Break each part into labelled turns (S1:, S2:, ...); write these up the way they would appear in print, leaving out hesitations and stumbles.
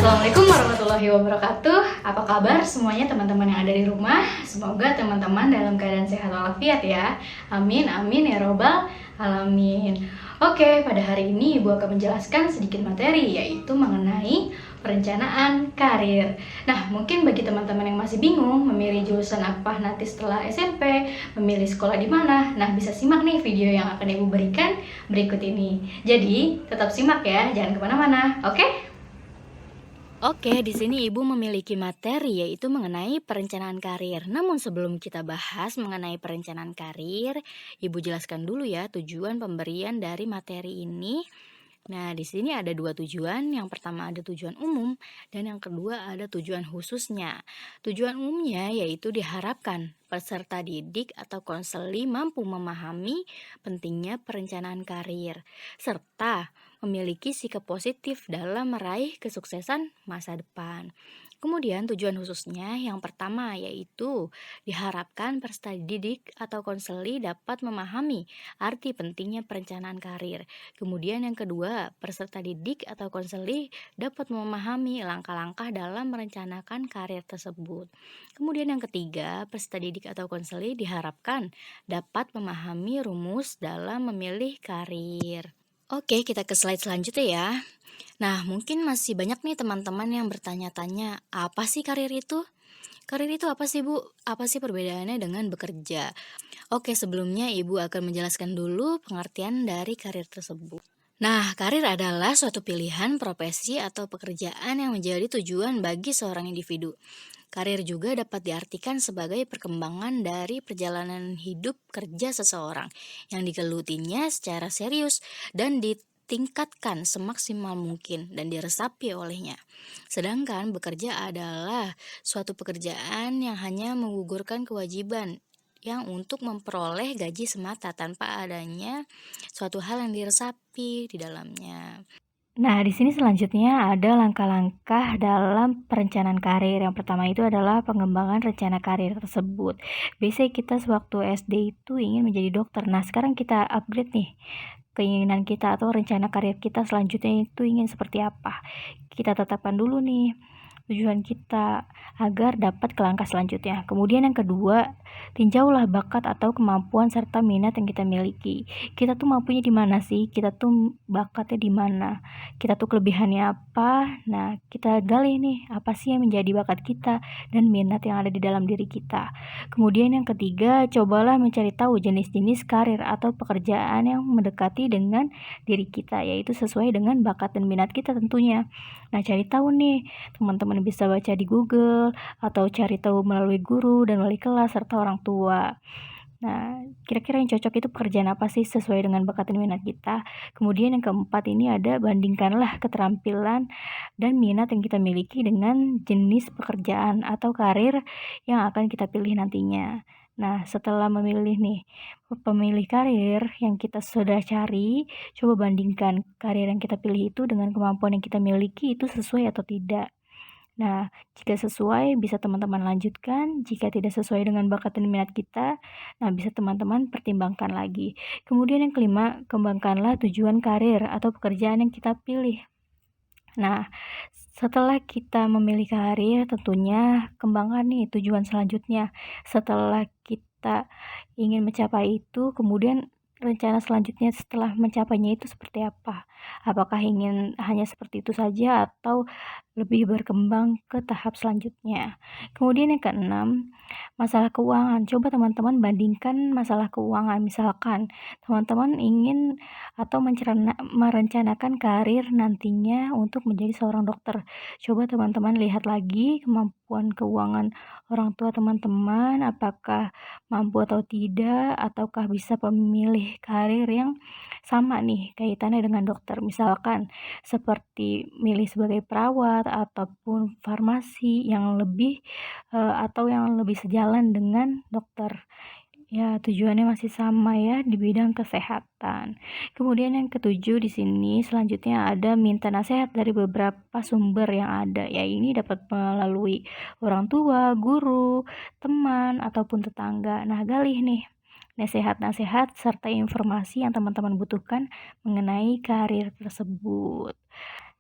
S1: Assalamualaikum warahmatullahi wabarakatuh. Apa kabar semuanya teman-teman yang ada di rumah? Semoga teman-teman dalam keadaan sehat walafiat ya. Amin, amin ya robbal alamin. Oke, pada hari ini Ibu akan menjelaskan sedikit materi, yaitu mengenai perencanaan karir. Nah, mungkin bagi teman-teman yang masih bingung memilih jurusan apa nanti setelah SMP, memilih sekolah di mana, nah bisa simak nih video yang akan Ibu berikan berikut ini. Jadi, tetap simak ya, jangan kemana-mana, oke?
S2: Oke, di sini Ibu memiliki materi yaitu mengenai perencanaan karir. Namun sebelum kita bahas mengenai perencanaan karir, Ibu jelaskan dulu ya tujuan pemberian dari materi ini. Nah, di sini ada dua tujuan. Yang pertama ada tujuan umum dan yang kedua ada tujuan khususnya. Tujuan umumnya yaitu diharapkan peserta didik atau konseli mampu memahami pentingnya perencanaan karir serta memiliki sikap positif dalam meraih kesuksesan masa depan. Kemudian tujuan khususnya yang pertama yaitu diharapkan peserta didik atau konseli dapat memahami arti pentingnya perencanaan karir. Kemudian yang kedua, peserta didik atau konseli dapat memahami langkah-langkah dalam merencanakan karir tersebut. Kemudian yang ketiga, peserta didik atau konseli diharapkan dapat memahami rumus dalam memilih karir. Oke, kita ke slide selanjutnya ya. Nah, mungkin masih banyak nih teman-teman yang bertanya-tanya, apa sih karir itu? Karir itu apa sih, Bu? Apa sih perbedaannya dengan bekerja? Oke, sebelumnya Ibu akan menjelaskan dulu pengertian dari karir tersebut. Nah, karir adalah suatu pilihan profesi atau pekerjaan yang menjadi tujuan bagi seorang individu. Karir juga dapat diartikan sebagai perkembangan dari perjalanan hidup kerja seseorang yang digelutinya secara serius dan ditingkatkan semaksimal mungkin dan diresapi olehnya. Sedangkan bekerja adalah suatu pekerjaan yang hanya menggugurkan kewajiban yang untuk memperoleh gaji semata tanpa adanya suatu hal yang diresapi di dalamnya.
S1: Nah, di sini selanjutnya ada langkah-langkah dalam perencanaan karir. Yang pertama itu adalah pengembangan rencana karir tersebut. Biasanya kita sewaktu SD itu ingin menjadi dokter. Nah, sekarang kita upgrade nih keinginan kita atau rencana karir kita selanjutnya itu ingin seperti apa. Kita tetapkan dulu nih tujuan kita agar dapat ke langkah selanjutnya. Kemudian yang kedua, tinjaulah bakat atau kemampuan serta minat yang kita miliki. Kita tuh mampunya di mana sih? Kita tuh bakatnya di mana? Kita tuh kelebihannya apa? Nah, kita gali nih, apa sih yang menjadi bakat kita dan minat yang ada di dalam diri kita. Kemudian yang ketiga, cobalah mencari tahu jenis-jenis karir atau pekerjaan yang mendekati dengan diri kita, yaitu sesuai dengan bakat dan minat kita tentunya. Nah, cari tahu nih, teman-teman bisa baca di Google atau cari tahu melalui guru dan wali kelas serta orang tua. Nah, kira-kira yang cocok itu pekerjaan apa sih sesuai dengan bakat dan minat kita. Kemudian yang keempat ini ada bandingkanlah keterampilan dan minat yang kita miliki dengan jenis pekerjaan atau karir yang akan kita pilih nantinya. Nah, setelah pemilih karir yang kita sudah cari, coba bandingkan karir yang kita pilih itu dengan kemampuan yang kita miliki itu sesuai atau tidak. Nah, jika sesuai bisa teman-teman lanjutkan, jika tidak sesuai dengan bakat dan minat kita, nah bisa teman-teman pertimbangkan lagi. Kemudian yang kelima, kembangkanlah tujuan karir atau pekerjaan yang kita pilih. Nah, setelah kita memilih karir, tentunya kembangkan nih tujuan selanjutnya. Setelah kita ingin mencapai itu, kemudian rencana selanjutnya setelah mencapainya itu seperti apa? Apakah ingin hanya seperti itu saja atau lebih berkembang ke tahap selanjutnya? Kemudian yang keenam, masalah keuangan. Coba teman-teman bandingkan masalah keuangan. Misalkan teman-teman ingin atau merencanakan karir nantinya untuk menjadi seorang dokter. Coba teman-teman lihat lagi kemampuan keuangan orang tua teman-teman, apakah mampu atau tidak, ataukah bisa memilih karir yang sama nih kaitannya dengan dokter. Misalkan seperti milih sebagai perawat ataupun farmasi yang lebih atau yang lebih sejalan dengan dokter. Ya, tujuannya masih sama ya di bidang kesehatan. Kemudian yang ketujuh di sini selanjutnya ada minta nasihat dari beberapa sumber yang ada. Ya, ini dapat melalui orang tua, guru, teman, ataupun tetangga. Nah, gali nih nasihat-nasihat serta informasi yang teman-teman butuhkan mengenai karir tersebut.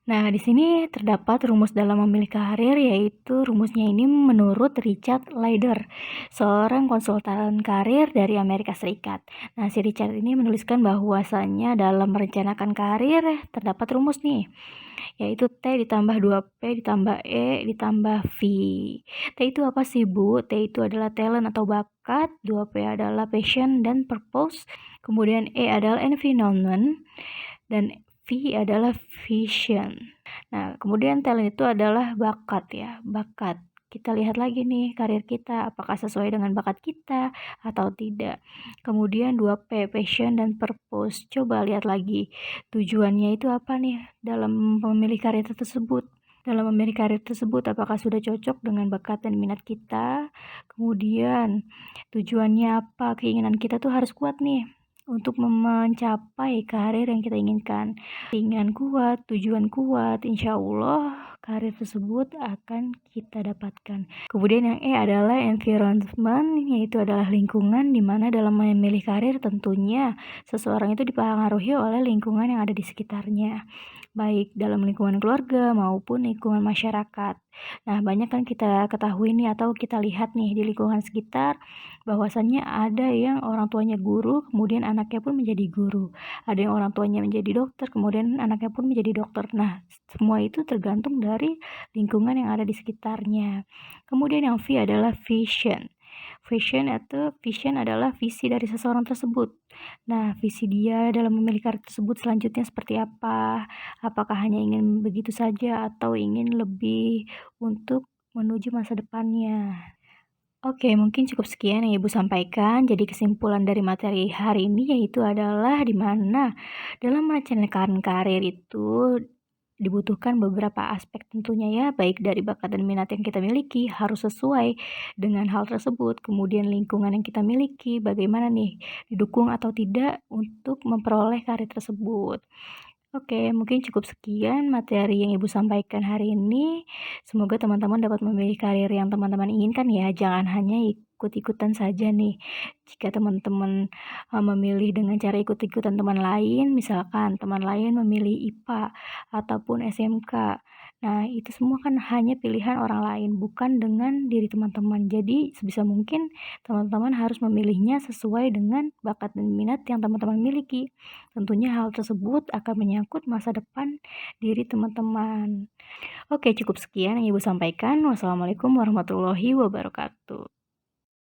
S1: Nah, di sini terdapat rumus dalam memilih karir, yaitu rumusnya ini menurut Richard Leider, seorang konsultan karir dari Amerika Serikat. Nah, si Richard ini menuliskan bahwasanya dalam merencanakan karir terdapat rumus nih, yaitu T ditambah 2P ditambah E ditambah V. T itu apa sih, Bu? T itu adalah talent atau bakat, 2P adalah passion dan purpose, kemudian E adalah environment, dan V adalah vision. Nah, kemudian talent itu adalah bakat ya, bakat. Kita lihat lagi nih karir kita, apakah sesuai dengan bakat kita atau tidak. Kemudian 2P, passion dan purpose. Coba lihat lagi, tujuannya itu apa nih dalam memilih karir tersebut. Dalam memilih karir tersebut, apakah sudah cocok dengan bakat dan minat kita? Kemudian, tujuannya apa? Keinginan kita tuh harus kuat nih untuk mencapai karir yang kita inginkan. Keinginan kuat, tujuan kuat, insya Allah karir tersebut akan kita dapatkan. Kemudian yang E adalah environment, yaitu adalah lingkungan, di mana dalam memilih karir tentunya seseorang itu dipengaruhi oleh lingkungan yang ada di sekitarnya, baik dalam lingkungan keluarga maupun lingkungan masyarakat. Nah, banyak kan kita ketahui nih atau kita lihat nih di lingkungan sekitar bahwasannya ada yang orang tuanya guru, kemudian anaknya pun menjadi guru. Ada yang orang tuanya menjadi dokter, kemudian anaknya pun menjadi dokter. Nah, semua itu tergantung dari lingkungan yang ada di sekitarnya. Kemudian yang V adalah vision. Vision adalah visi dari seseorang tersebut. Nah, visi dia dalam memilih karir tersebut selanjutnya seperti apa? Apakah hanya ingin begitu saja atau ingin lebih untuk menuju masa depannya? Oke, mungkin cukup sekian yang Ibu sampaikan. Jadi kesimpulan dari materi hari ini yaitu adalah di mana dalam merencanakan karir itu dibutuhkan beberapa aspek tentunya ya, baik dari bakat dan minat yang kita miliki harus sesuai dengan hal tersebut. Kemudian lingkungan yang kita miliki, bagaimana nih didukung atau tidak untuk memperoleh karir tersebut. Oke, mungkin cukup sekian materi yang Ibu sampaikan hari ini. Semoga teman-teman dapat memilih karir yang teman-teman inginkan ya. Jangan hanya ikut-ikutan saja nih. Jika teman-teman memilih dengan cara ikut-ikutan teman lain, misalkan teman lain memilih IPA ataupun SMK. Nah, itu semua kan hanya pilihan orang lain, bukan dengan diri teman-teman. Jadi, sebisa mungkin teman-teman harus memilihnya sesuai dengan bakat dan minat yang teman-teman miliki. Tentunya hal tersebut akan menyangkut masa depan diri teman-teman. Oke, cukup sekian yang Ibu sampaikan. Wassalamualaikum warahmatullahi wabarakatuh.